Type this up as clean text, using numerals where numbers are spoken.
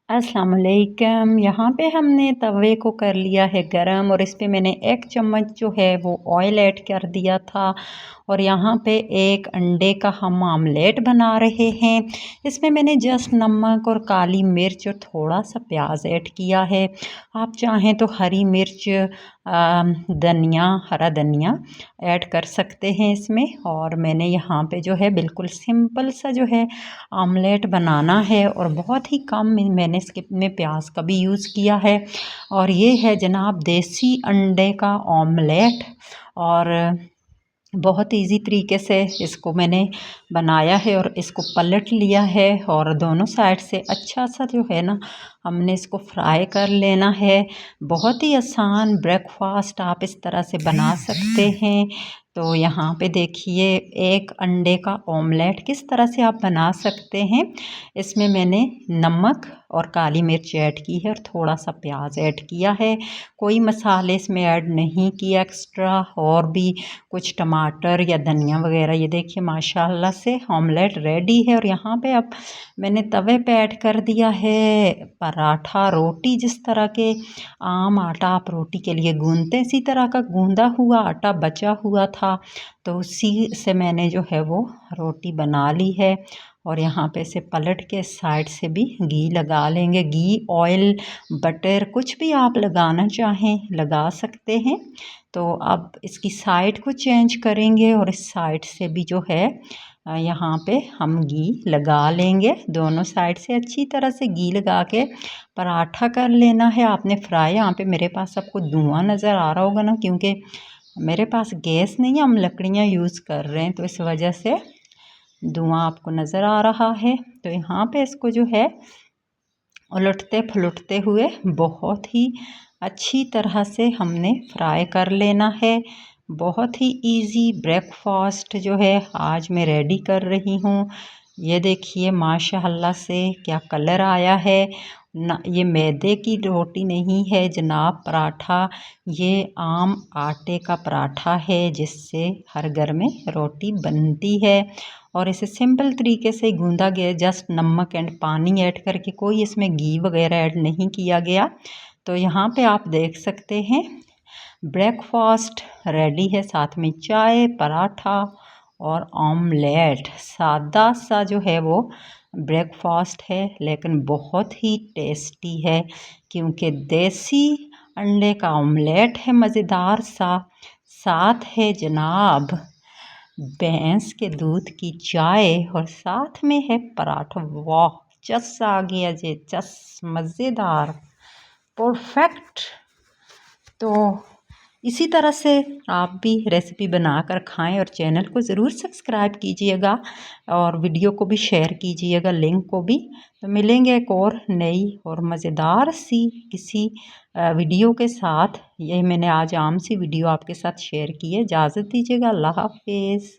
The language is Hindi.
अस्सलाम वालेकुम। यहाँ पे हमने तवे को कर लिया है गरम और इस पे मैंने 1 चम्मच जो है वो ऑयल ऐड कर दिया था और यहाँ पे 1 अंडे का हम आमलेट बना रहे हैं। इसमें मैंने जस्ट नमक और काली मिर्च और थोड़ा सा प्याज ऐड किया है। आप चाहें तो हरी मिर्च धनिया हरा धनिया ऐड कर सकते हैं इसमें। और मैंने यहाँ पे जो है बिल्कुल सिंपल सा जो है आमलेट बनाना है और बहुत ही कम मैंने इसके में प्याज का भी यूज़ किया है। और ये है जनाब देसी अंडे का ऑमलेट और बहुत इजी तरीके से इसको मैंने बनाया है और इसको पलट लिया है और दोनों साइड से अच्छा सा जो है ना हमने इसको फ्राई कर लेना है। बहुत ही आसान ब्रेकफास्ट आप इस तरह से बना सकते हैं। तो यहाँ पे देखिए 1 अंडे का ऑमलेट किस तरह से आप बना सकते हैं। इसमें मैंने नमक और काली मिर्च ऐड की है और थोड़ा सा प्याज ऐड किया है। कोई मसाले इसमें ऐड नहीं किया एक्स्ट्रा और भी कुछ टमाटर या धनिया वगैरह। ये देखिए माशाल्लाह से ऑमलेट रेडी है। और यहाँ पे अब मैंने तवे पे ऐड कर दिया है पराठा रोटी। जिस तरह के आम आटा आप रोटी के लिए गूंदते हैं इसी तरह का गूंदा हुआ आटा बचा हुआ था तो उसी से मैंने जो है वो रोटी बना ली है। और यहाँ पे से पलट के साइड से भी घी लगा लेंगे। घी ऑयल बटर कुछ भी आप लगाना चाहें लगा सकते हैं। तो अब इसकी साइड को चेंज करेंगे और इस साइड से भी जो है यहाँ पे हम घी लगा लेंगे। दोनों साइड से अच्छी तरह से घी लगा के पराठा कर लेना है आपने फ्राई। यहाँ पे मेरे पास आपको धुआं नज़र आ रहा होगा ना, क्योंकि मेरे पास गैस नहीं है, हम लकड़ियाँ यूज़ कर रहे हैं तो इस वजह से धुआं आपको नज़र आ रहा है। तो यहाँ पे इसको जो है उलटते फुलटते हुए बहुत ही अच्छी तरह से हमने फ्राई कर लेना है। बहुत ही इजी ब्रेकफास्ट जो है आज मैं रेडी कर रही हूँ। ये देखिए माशाल्लाह से क्या कलर आया है ना। ये मैदे की रोटी नहीं है जनाब पराठा, ये आम आटे का पराठा है जिससे हर घर में रोटी बनती है। और इसे सिंपल तरीके से गूंदा गया, जस्ट नमक एंड पानी ऐड करके, कोई इसमें घी वगैरह ऐड नहीं किया गया। तो यहाँ पे आप देख सकते हैं ब्रेकफास्ट रेडी है, साथ में चाय पराठा और ऑमलेट। सादा सा जो है वो ब्रेकफास्ट है लेकिन बहुत ही टेस्टी है क्योंकि देसी अंडे का ऑमलेट है मज़ेदार सा। साथ है जनाब भैंस के दूध की चाय और साथ में है पराठा। वाह चस आ गया जी, चस मज़ेदार परफेक्ट। तो इसी तरह से आप भी रेसिपी बनाकर खाएं और चैनल को ज़रूर सब्सक्राइब कीजिएगा और वीडियो को भी शेयर कीजिएगा, लिंक को भी। तो मिलेंगे एक और नई और मज़ेदार सी किसी वीडियो के साथ। ये मैंने आज आम सी वीडियो आपके साथ शेयर की है। इजाज़त दीजिएगा, अल्लाह हाफिज़।